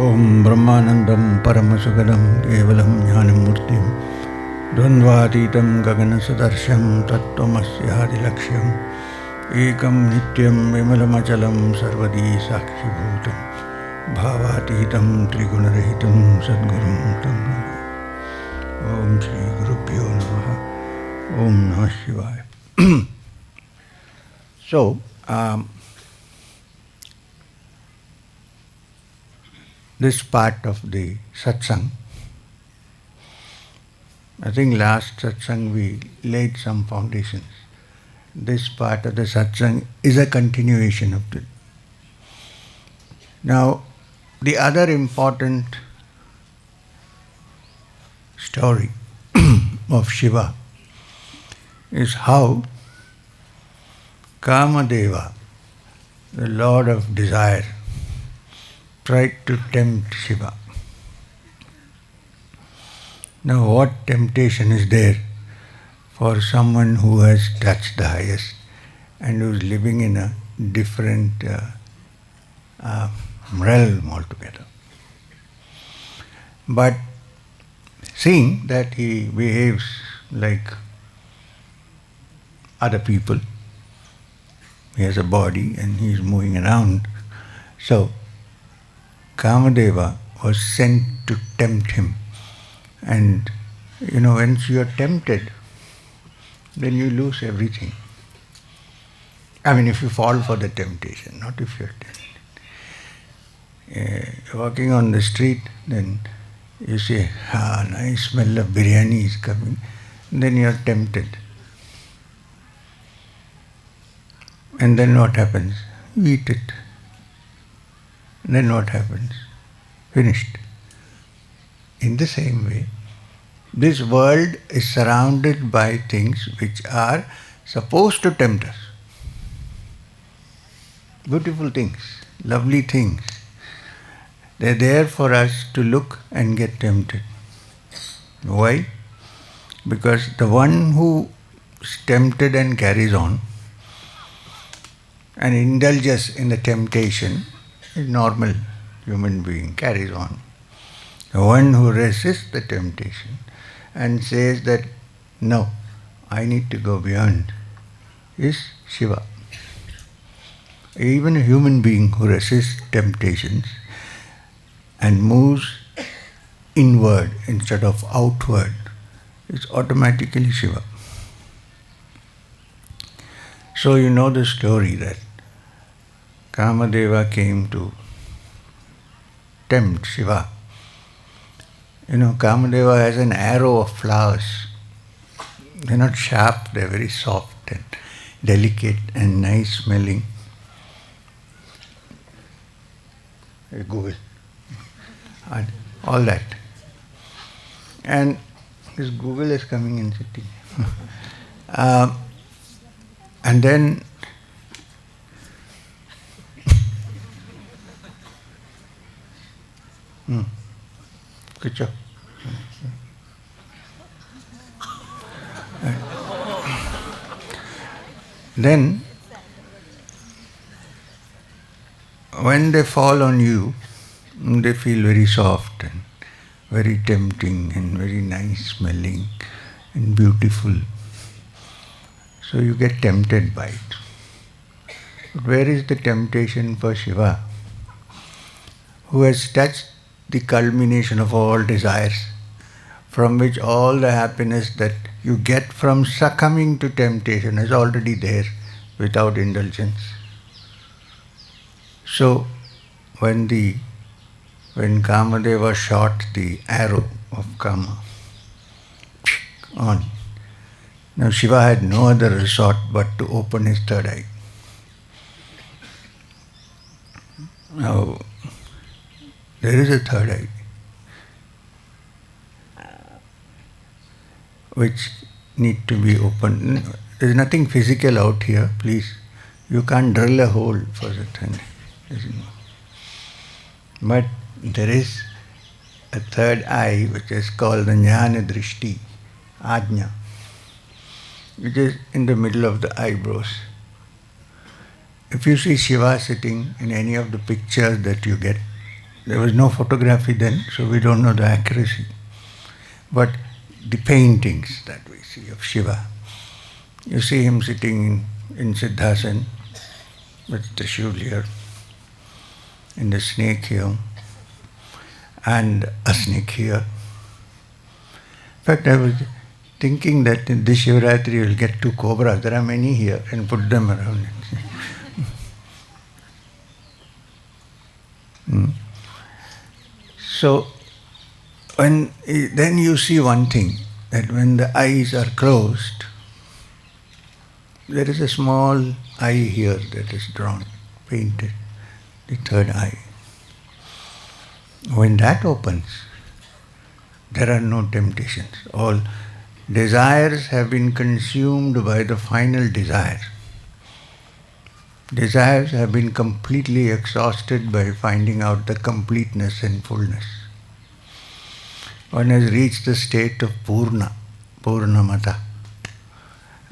Om Brahmanandam Paramasukadam Kevalam Jnanamurtim Dvandvatitam Gaganasadarsham Tattvamasya Adilaksham Ekam Nityam Vimalamachalam Sarvadi Sakshibhutam Bhavatitam Trigunarahitam Sadgurum Tam Om Shri Gurubhyo Namaha Om Namah Shivaya. So, this part of the Satsang, I think last Satsang we laid some foundations. This part of the Satsang is a continuation of it. Now, the other important story of Shiva is how Kamadeva, the Lord of Desire, tried to tempt Shiva. Now, what temptation is there for someone who has touched the highest and who is living in a different realm altogether? But seeing that he behaves like other people, he has a body and he is moving around, so Kamadeva was sent to tempt him. And once you are tempted, then you lose everything. I mean, if you fall for the temptation, not if you are tempted. Walking on the street, then you say, nice smell of biryani is coming. Then you are tempted. And then what happens? You eat it. Then what happens? Finished. In the same way, this world is surrounded by things which are supposed to tempt us. Beautiful things, lovely things. They are there for us to look and get tempted. Why? Because the one who is tempted and carries on and indulges in the temptation, a normal human being carries on. The one who resists the temptation and says that, no, I need to go beyond, is Shiva. Even a human being who resists temptations and moves inward instead of outward is automatically Shiva. So you know the story that Kamadeva came to tempt Shiva. Kamadeva has an arrow of flowers. They are not sharp, they are very soft and delicate and nice smelling. Google. And all that. And this Google is coming and sitting. And then good job. Then, when they fall on you, they feel very soft and very tempting and very nice smelling and beautiful. So you get tempted by it. But where is the temptation for Shiva, who has touched the culmination of all desires, from which all the happiness that you get from succumbing to temptation is already there without indulgence? So, when Kamadeva shot the arrow of Kama on, now Shiva had no other resort but to open his third eye. Now, there is a third eye which need to be opened. There is nothing physical out here, please. You can't drill a hole for the third eye. But there is a third eye which is called the Jnana Drishti, Ajna, which is in the middle of the eyebrows. If you see Shiva sitting in any of the pictures that you get, there was no photography then, so we don't know the accuracy. But the paintings that we see of Shiva, you see him sitting in Siddhasan with Trishul here, and the snake here, and a snake here. In fact, I was thinking that in this Shivaratri we'll get 2 cobras. There are many here, and put them around. So, then you see one thing, that when the eyes are closed, there is a small eye here that is drawn, painted, the third eye. When that opens, there are no temptations. All desires have been consumed by the final desire. Desires have been completely exhausted by finding out the completeness and fullness. One has reached the state of Purnamata.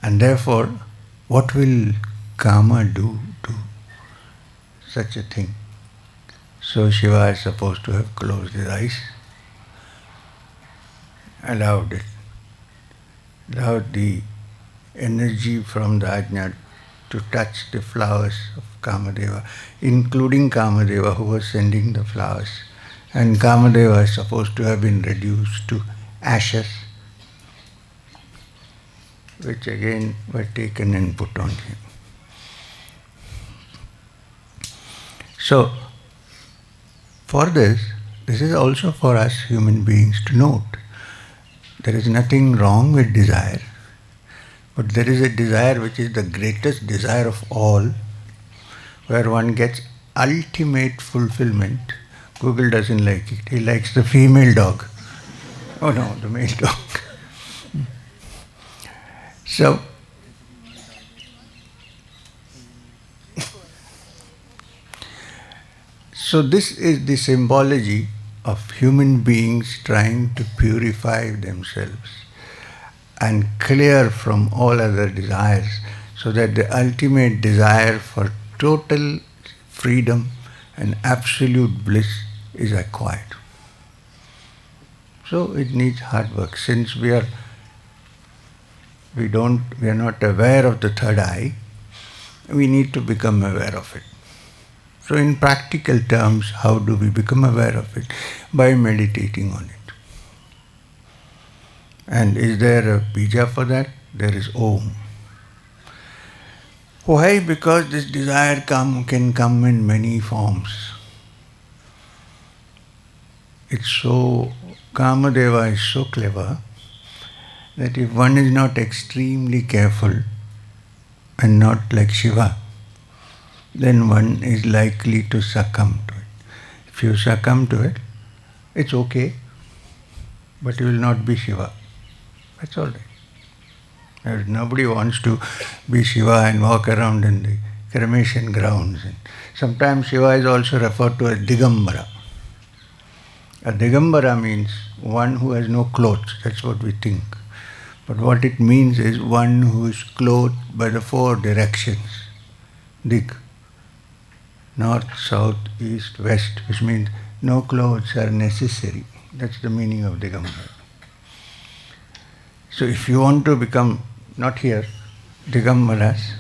And therefore, what will Kama do to such a thing? So Shiva is supposed to have closed his eyes, allowed the energy from the Ajna to touch the flowers of Kamadeva, including Kamadeva who was sending the flowers. And Kamadeva is supposed to have been reduced to ashes, which again were taken and put on him. So, for this is also for us human beings to note. There is nothing wrong with desire, but there is a desire which is the greatest desire of all, where one gets ultimate fulfillment. Google doesn't like it. He likes the female dog. Oh no, the male dog. So this is the symbology of human beings trying to purify themselves and clear from all other desires, so that the ultimate desire for total freedom and absolute bliss is acquired. So it needs hard work. Since we are not aware of the third eye, we need to become aware of it. So in practical terms, how do we become aware of it? By meditating on it. And is there a bija for that? There is Om. Why? Because this desire can come in many forms. Kamadeva is so clever that if one is not extremely careful and not like Shiva, then one is likely to succumb to it. If you succumb to it, it's okay, but you will not be Shiva. That's all right. Nobody wants to be Shiva and walk around in the cremation grounds. Sometimes Shiva is also referred to as Digambara. A Digambara means one who has no clothes. That's what we think. But what it means is one who is clothed by the 4 directions. Dig. North, south, east, west, which means no clothes are necessary. That's the meaning of Digambara. So if you want to become, not here, Digambaras,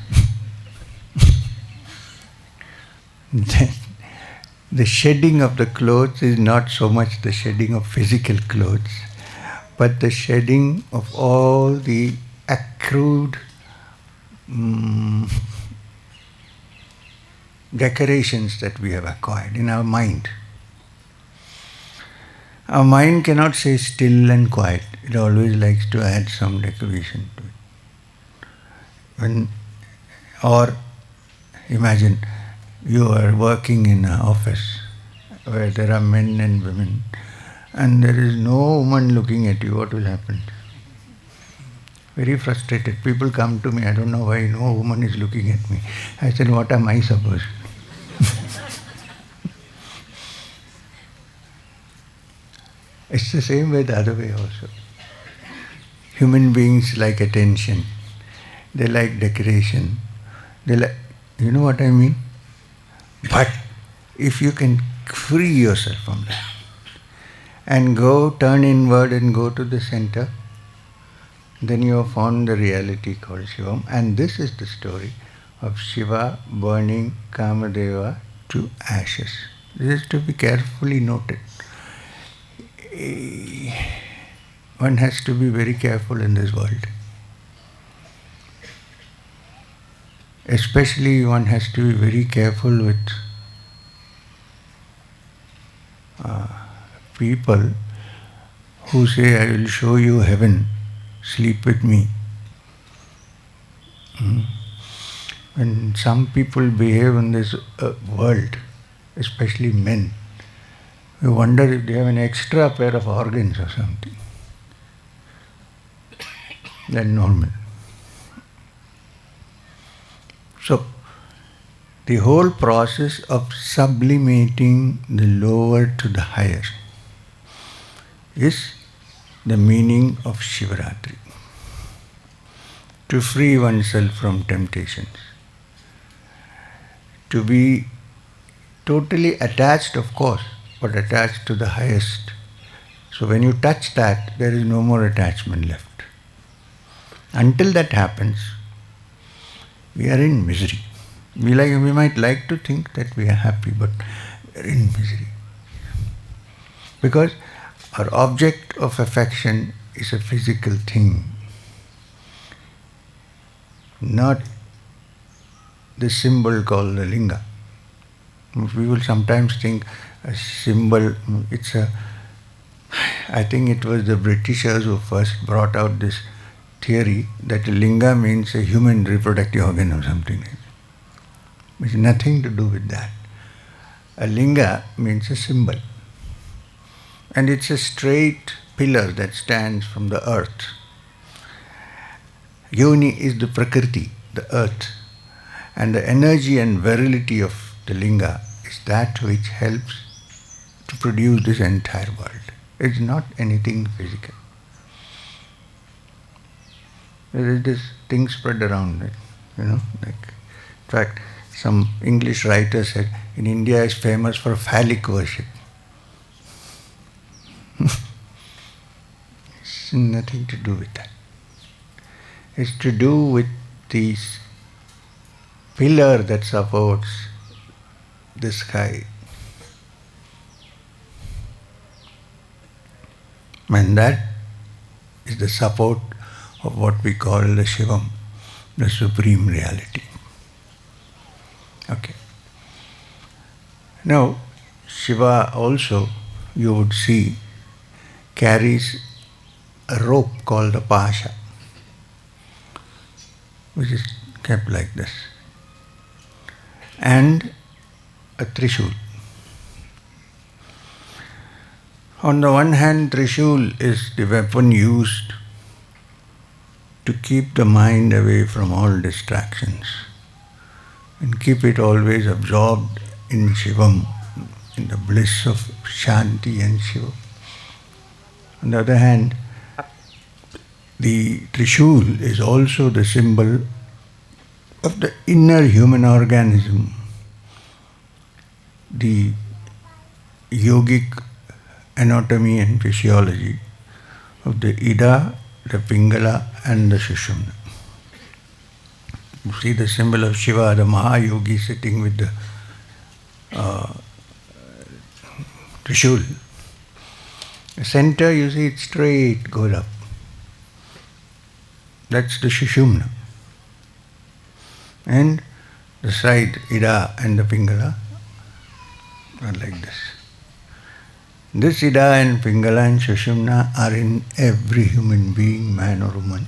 then the shedding of the clothes is not so much the shedding of physical clothes, but the shedding of all the accrued decorations that we have acquired in our mind. Our mind cannot stay still and quiet. It always likes to add some decoration to it. Or imagine you are working in an office where there are men and women, and there is no woman looking at you. What will happen? Very frustrated. People come to me, I don't know why no woman is looking at me. I said, what am I supposed? It's the same way the other way also. Human beings like attention. They like decoration. They like, you know what I mean? But if you can free yourself from that. And go, turn inward and go to the center. Then you have found the reality called Shivam. And this is the story of Shiva burning Kamadeva to ashes. This is to be carefully noted. One has to be very careful in this world. Especially one has to be very careful with people who say, I will show you heaven, sleep with me. When some people behave in this world, especially men, we wonder if they have an extra pair of organs or something than normal. So, the whole process of sublimating the lower to the higher is the meaning of Shivaratri. To free oneself from temptations. To be totally attached, of course, but attached to the highest. So when you touch that, there is no more attachment left. Until that happens, we are in misery. We might like to think that we are happy, but we are in misery. Because our object of affection is a physical thing, not the symbol called the linga. We will sometimes think a symbol, I think it was the Britishers who first brought out this theory that a linga means a human reproductive organ or something like that. Which has nothing to do with that. A linga means a symbol. And it's a straight pillar that stands from the earth. Yoni is the Prakriti, the earth. And the energy and virility of the linga is that which helps to produce this entire world. It's not anything physical. There is this thing spread around it, in fact, some English writer said, in India is famous for phallic worship. It's nothing to do with that. It's to do with this pillar that supports the sky. And that is the support of what we call the Shivam, the Supreme Reality. Okay. Now, Shiva also, you would see, carries a rope called a Pasha, which is kept like this, and a Trishul. On the one hand, Trishul is the weapon used to keep the mind away from all distractions and keep it always absorbed in Shivam, in the bliss of Shanti and Shiva. On the other hand, the Trishul is also the symbol of the inner human organism, the yogic anatomy and physiology of the Ida, the Pingala and the Sushumna. You see the symbol of Shiva, the Mahayogi sitting with the Trishul. The center, you see, it straight goes up. That's the Sushumna. And the side, Ida and the Pingala, are like this. This Ida and Pingala and Sushumna are in every human being, man or woman.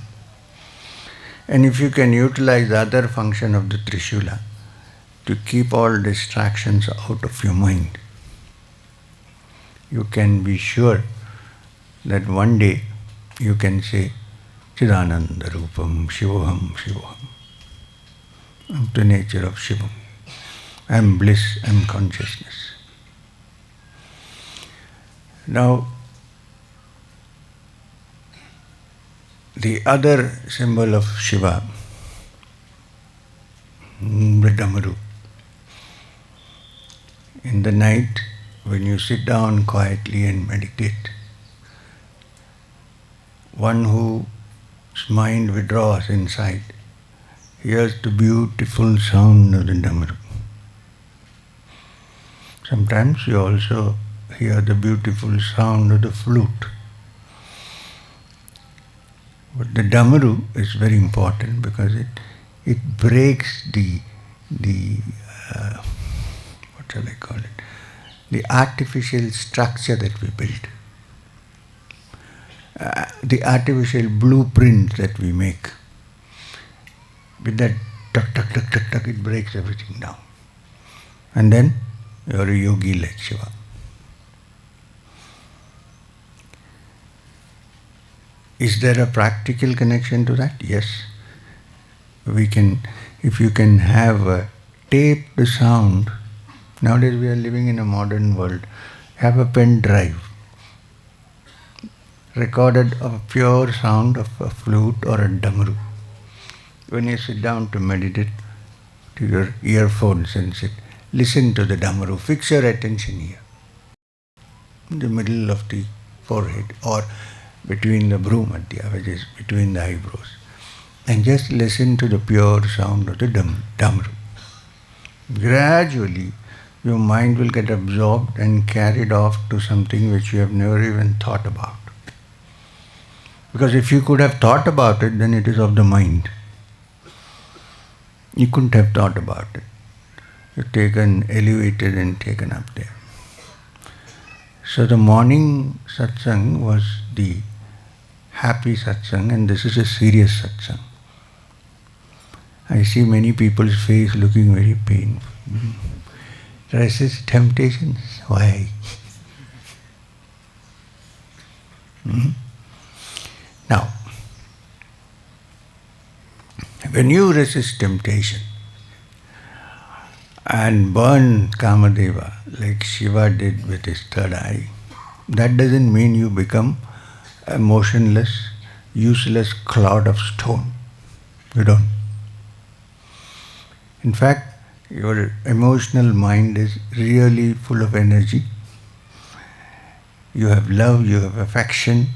And if you can utilize the other function of the Trishula to keep all distractions out of your mind, you can be sure that one day you can say, Chidananda Rupam Shivoham Shivoham. I'm the nature of Shivam. I'm bliss, I'm consciousness. Now, the other symbol of Shiva, the Damaru. In the night, when you sit down quietly and meditate, one whose mind withdraws inside hears the beautiful sound of the Damaru. Sometimes you also hear the beautiful sound of the flute. But the Damaru is very important because it breaks the what shall I call it? The artificial structure that we build. The artificial blueprint that we make. With that tuck, tuck, tuck, tuck, tuck, it breaks everything down. And then you are a yogi like Shiva. Is there a practical connection to that? Yes. We can, if you can have a taped sound. Nowadays we are living in a modern world. Have a pen drive. Recorded a pure sound of a flute or a Damaru. When you sit down to meditate, to your earphones and sit, listen to the Damaru. Fix your attention here. In the middle of the forehead or between the bhrumadhya, which is between the eyebrows. And just listen to the pure sound of the Damaru. Gradually, your mind will get absorbed and carried off to something which you have never even thought about. Because if you could have thought about it, then it is of the mind. You couldn't have thought about it. You're taken, elevated and taken up there. So the morning satsang was the happy satsang, and this is a serious satsang. I see many people's face looking very painful. Resist temptations? Why? Now, when you resist temptation and burn Kamadeva like Shiva did with his third eye, that doesn't mean you become a motionless, useless clod of stone. You don't. In fact, your emotional mind is really full of energy. You have love, you have affection,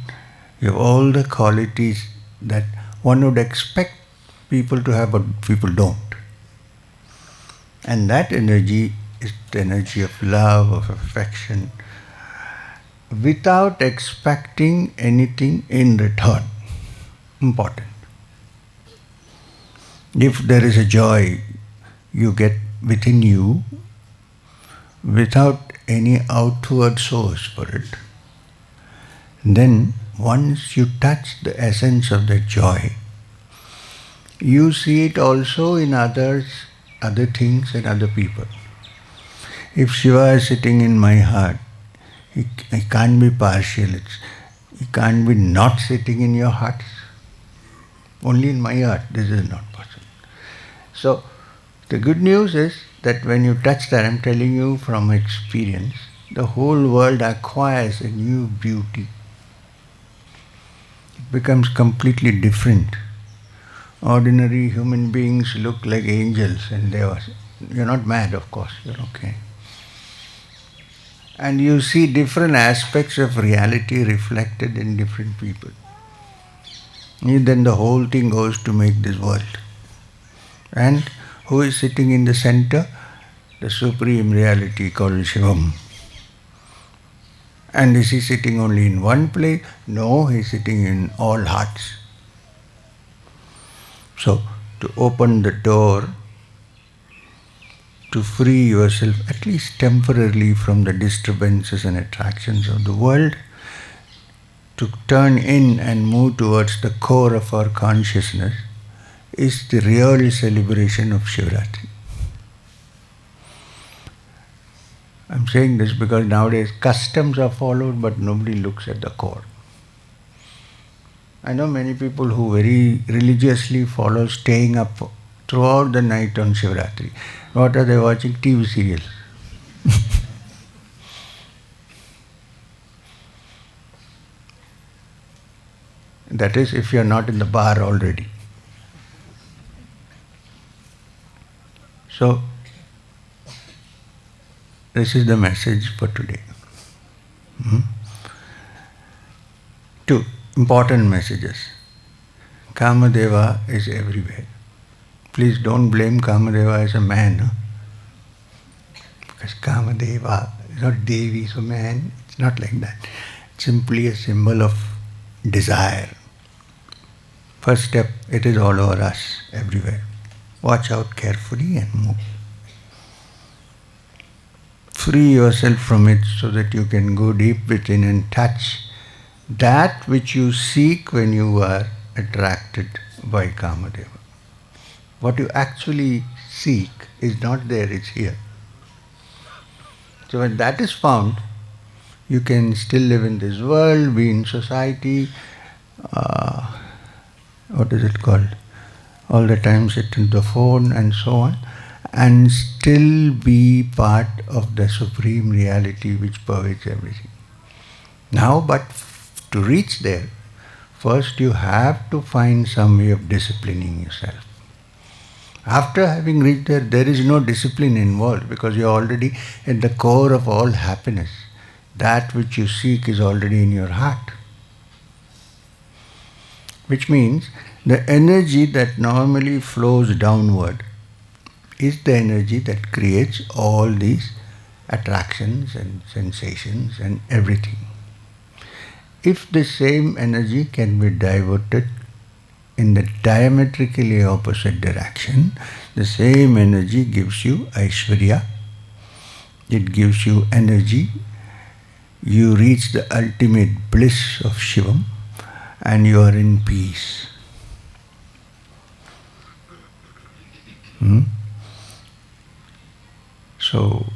you have all the qualities that one would expect people to have, but people don't. And that energy is the energy of love, of affection, without expecting anything in return. Important. If there is a joy you get within you without any outward source for it, then once you touch the essence of that joy, you see it also in others, other things and other people. If Shiva is sitting in my heart, he can't be partial. He can't be not sitting in your heart. Only in my heart, this is not possible. So, the good news is that when you touch that, I'm telling you from experience, the whole world acquires a new beauty. It becomes completely different. Ordinary human beings look like angels and devas. You're not mad, of course, you're okay. And you see different aspects of reality reflected in different people. And then the whole thing goes to make this world. And who is sitting in the center? The supreme reality called Shivam. And is he sitting only in one place? No, he is sitting in all hearts. So, to open the door, to free yourself, at least temporarily, from the disturbances and attractions of the world, to turn in and move towards the core of our consciousness, is the real celebration of Shivaratri. I'm saying this because nowadays customs are followed, but nobody looks at the core. I know many people who very religiously follow staying up throughout the night on Shivaratri. What are they watching? TV serials. That is, if you are not in the bar already. So, This is the message for today. Two important messages. Kamadeva is everywhere. Please don't blame Kamadeva as a man. Huh? Because Kamadeva is not Devi, so man. It's not like that. It's simply a symbol of desire. First step, it is all over us, everywhere. Watch out carefully and move. Free yourself from it so that you can go deep within and touch that which you seek when you are attracted by Kamadeva. What you actually seek is not there, it's here. So when that is found, you can still live in this world, be in society, what is it called? All the time sit in the phone and so on, and still be part of the supreme reality which pervades everything. Now, but to reach there, first you have to find some way of disciplining yourself. After having reached there, there is no discipline involved because you are already at the core of all happiness. That which you seek is already in your heart. Which means the energy that normally flows downward is the energy that creates all these attractions and sensations and everything. If the same energy can be diverted in the diametrically opposite direction, the same energy gives you Aishwarya, it gives you energy, you reach the ultimate bliss of Shivam and you are in peace. So,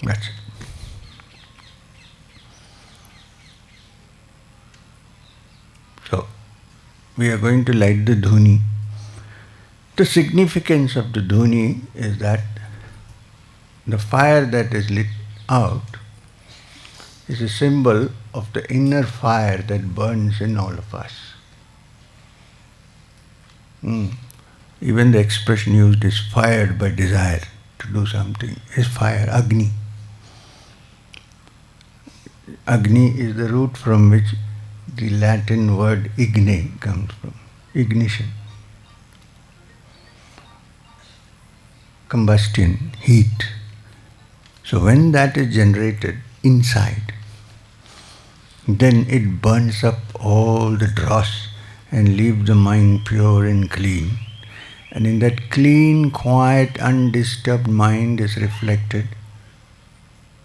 that's it. So, we are going to light the Donee. The significance of the Donee is that the fire that is lit out is a symbol of the inner fire that burns in all of us. Even the expression used is fired by desire to do something is fire, Agni. Agni is the root from which the Latin word igne comes from, ignition. Combustion, heat. So when that is generated inside, then it burns up all the dross and leaves the mind pure and clean. And in that clean, quiet, undisturbed mind is reflected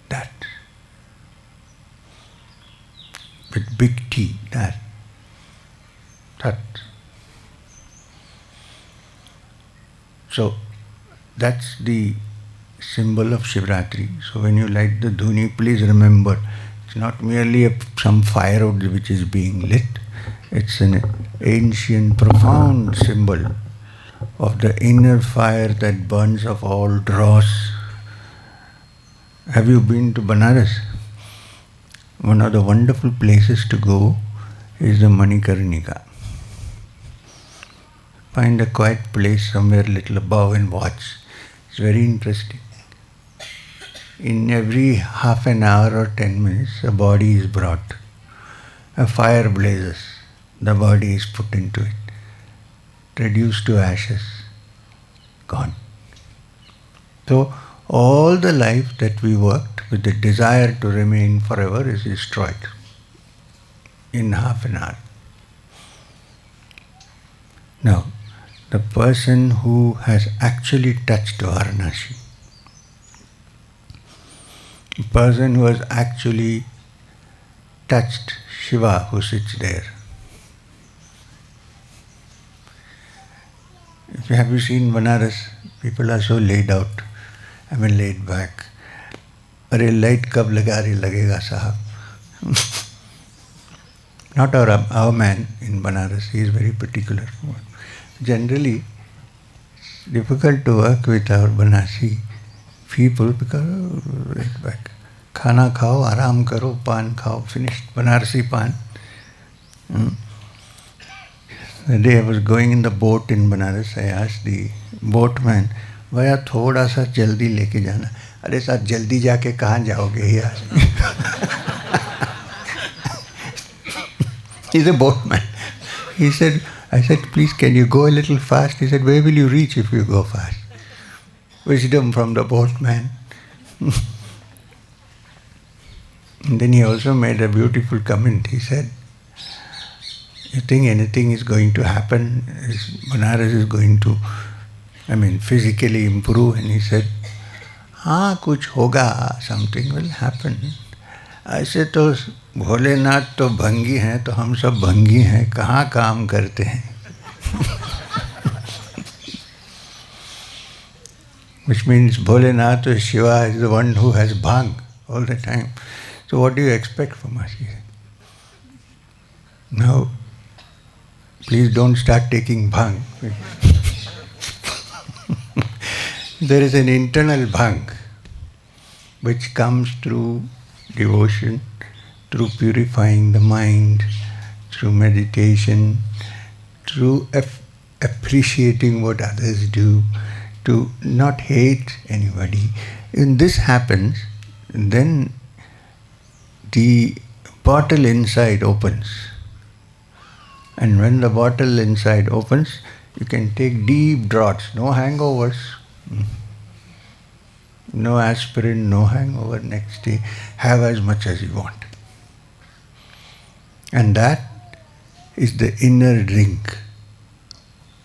that. With big T, that. So that's the symbol of Shivaratri. So when you light the Donee, please remember, it's not merely some firewood which is being lit. It's an ancient, profound symbol of the inner fire that burns of all dross. Have you been to Banaras? One of the wonderful places to go is the Manikarnika. Find a quiet place somewhere little above and watch. It's very interesting. In every half an hour or 10 minutes, a body is brought. A fire blazes. The body is put into it. Reduced to ashes. Gone. So, all the life that we worked with the desire to remain forever is destroyed in half an hour. Now, the person who has actually touched Varanasi, the person who has actually touched Shiva who sits there. Have you seen Banaras? People are so laid out. I mean laid back. Arey light kab laga rahi lagega sahab. Not our man in Banaras, he is very particular. Generally, it's difficult to work with our Banasi people because laid back. Khana khao, aram karo, pan khao, finished. Banarsi pan. The day I was going in the boat in Banaras, I asked the boatman, भैया थोड़ा सा जल्दी लेके जाना. अरे sir जल्दी जाके कहाँ जाओगे यार? He's a boatman. He said, I said, please can you go a little fast? He said, where will you reach if you go fast? Wisdom from the boatman. And then he also made a beautiful comment. He said, you think anything is going to happen? Banaras is going to, physically improve? And he said, हाँ कुछ होगा, something will happen. ऐसे तो भोलेनाथ तो भंगी हैं, तो हम सब भंगी हैं, कहाँ काम करते हैं? Which means Bholenath or Shiva is the one who has bhang all the time. So what do you expect from us? No, please don't start taking bhang. There is an internal bhang which comes through devotion, through purifying the mind, through meditation, through appreciating what others do, to not hate anybody. When this happens, then the bottle inside opens. And when the bottle inside opens, you can take deep draughts, no hangovers, no aspirin, no hangover next day, have as much as you want. And that is the inner drink,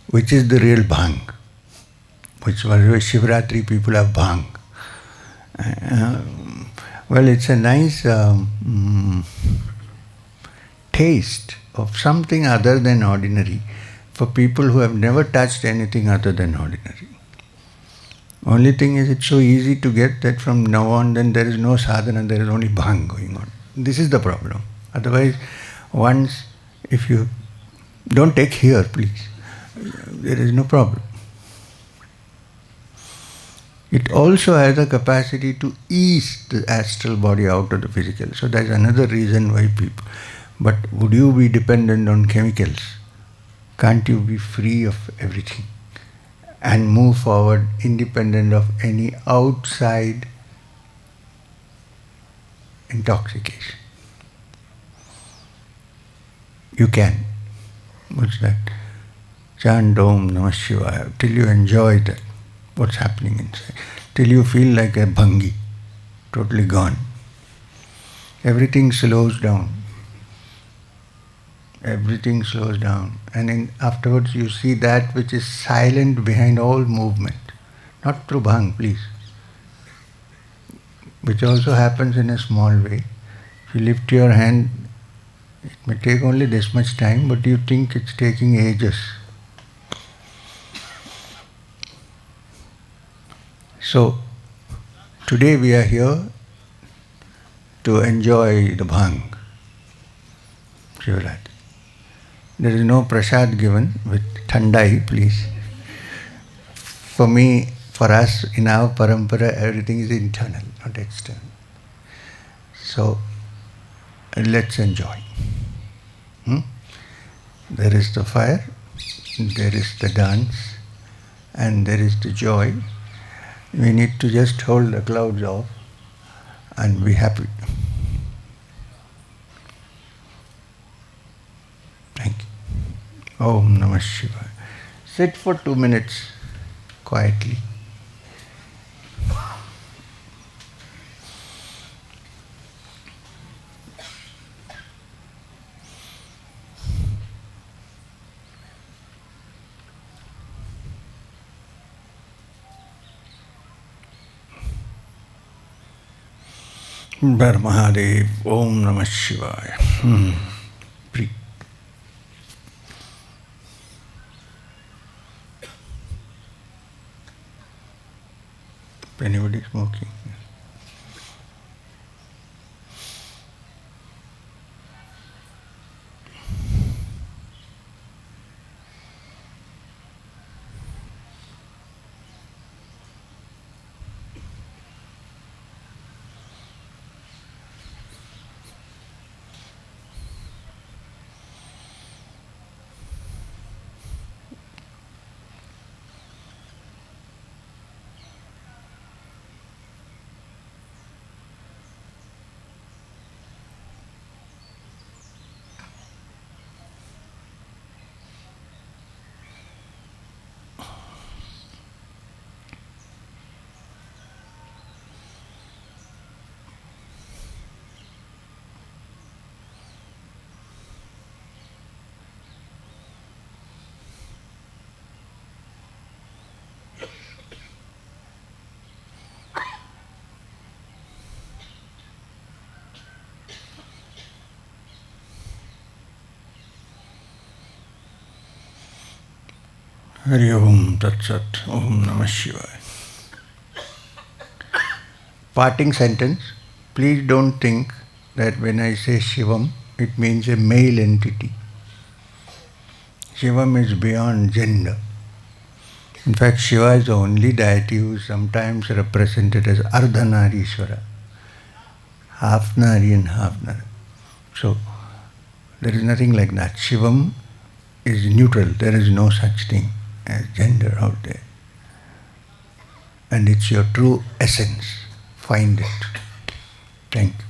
which is the real bhang, which was why Shivaratri people have bhang. Well, it's a nice taste of something other than ordinary for people who have never touched anything other than ordinary. Only thing is, it's so easy to get that from now on, then there is no sadhana, there is only bhang going on. This is the problem. Otherwise, once, if you don't take here, please, there is no problem. It also has a capacity to ease the astral body out of the physical. So that's another reason why people. But would you be dependent on chemicals? Can't you be free of everything and move forward independent of any outside intoxication? You can. What's that? Chant Om Namah Shivaya till you enjoy that, what's happening inside, till you feel like a bhangi, totally gone. Everything slows down. Everything slows down. And afterwards you see that which is silent behind all movement. Not through bhang, please. Which also happens in a small way. If you lift your hand, it may take only this much time, but you think it's taking ages. So, today we are here to enjoy the bhang, Shivaratri. There is no prasad given with thandai, please. For me, for us, in our parampara, everything is internal, not external. So, let's enjoy. There is the fire, there is the dance, and there is the joy. We need to just hold the clouds off and be happy. Thank you. Om Namah Shivaya. Sit for 2 minutes quietly. Bar Mahadev, Om Namah Shivaya. Breathe. Anybody smoking? Hari Om Tat Sat. Om Namah Shivaya. Parting sentence. Please don't think that when I say Shivam, it means a male entity. Shivam is beyond gender. In fact, Shiva is the only deity who is sometimes represented as Ardhanarishwara, half Nari and half Nara. So, there is nothing like that. Shivam is neutral. There is no such thing as gender out there. And it's your true essence. Find it. Thank you.